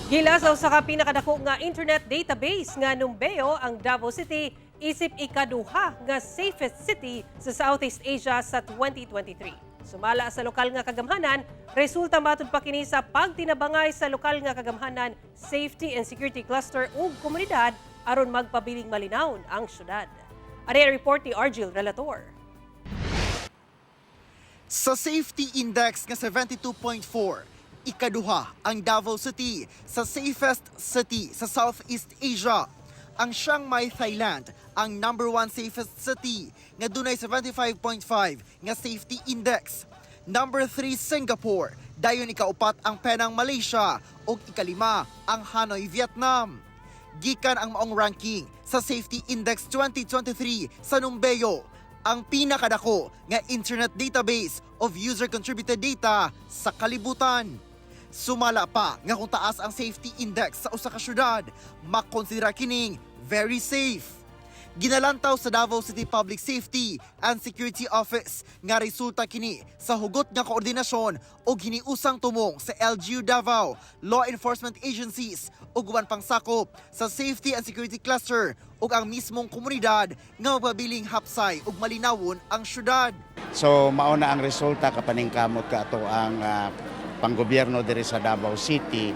Gilasaw sa ka pinakadako nga internet database nga numbeo ang Davao City isip ikaduha nga safest city sa Southeast Asia sa 2023. Sumala sa lokal nga kagamhanan, resulta matud pa kini sa pagtinabangay sa lokal nga kagamhanan, safety and security cluster ug komunidad aron magpabiling malinawon ang syudad. Ari ang report ni Argil Relator. Sa safety index nga 72.4, ikaduha ang Davao City sa safest city sa Southeast Asia. Ang Chiang Mai, Thailand, ang number 1 safest city nga dunay 75.5 nga safety index. Number 3 Singapore, dayon ikaupat ang Penang, Malaysia ug ikalima ang Hanoi, Vietnam. Gikan ang maong ranking sa Safety Index 2023 sa Numbeo, ang pinakadako nga internet database of user-contributed data sa kalibutan. Sumala pa nga kung taas ang safety index sa usa ka syudad, makonsidera kining very safe. Ginalantaw sa Davao City Public Safety and Security Office nga resulta kini sa hugot nga koordinasyon o hiniusang tumong sa LGU Davao, law enforcement agencies ug uban pang sakop sa safety and security cluster ug ang mismong komunidad nga mapabiling hapsay ug malinawon ang syudad. So mao na ang resulta kapaningkamot kato ang panggobyerno diri sa Davao City.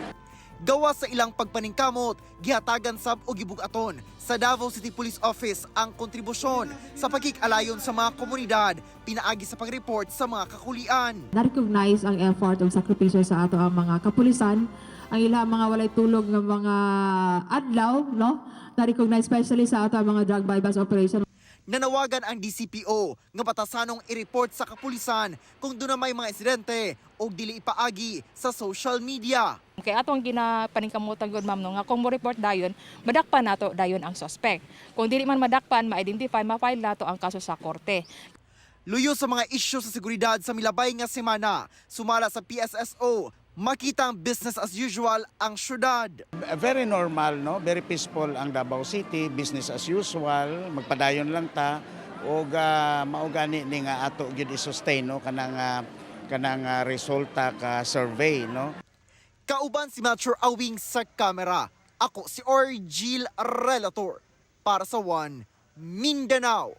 Gawa sa ilang pagpaningkamot, gihatagan sab og gibugaton sa Davao City Police Office ang kontribusyon sa pagkikalayon sa mga komunidad pinaagi sa pag-report sa mga kakulian. Na-recognize ang effort ug sakripisyo sa ato ang mga kapulisan, ang ilang mga walay tulog ng mga adlaw, no? Na-recognize especially sa ato ang mga drug bypass operation. Nanawagan ang DCPO nga batasanong i-report sa kapulisan kung doon na may mga insidente o dili ipaagi sa social media. Kaya atong ginapaningkamutan gud ma'am no nga kung mo report dayon, madakpan nato dayon ang suspect. Kung dili man madakpan, ma-identify, ma-file nato ang kaso sa korte. Luyo sa mga isyu sa seguridad sa milabay nga semana, sumala sa PSSO, makita ang business as usual ang syudad. Very normal, no? Very peaceful ang Davao City, business as usual, magpadayon lang ta ug mao gani ni nga ato gyud i-sustain no kanang resulta ka survey, no? Kauban si Metro Awing sa kamera. Ako si Argil Relator para sa One Mindanao.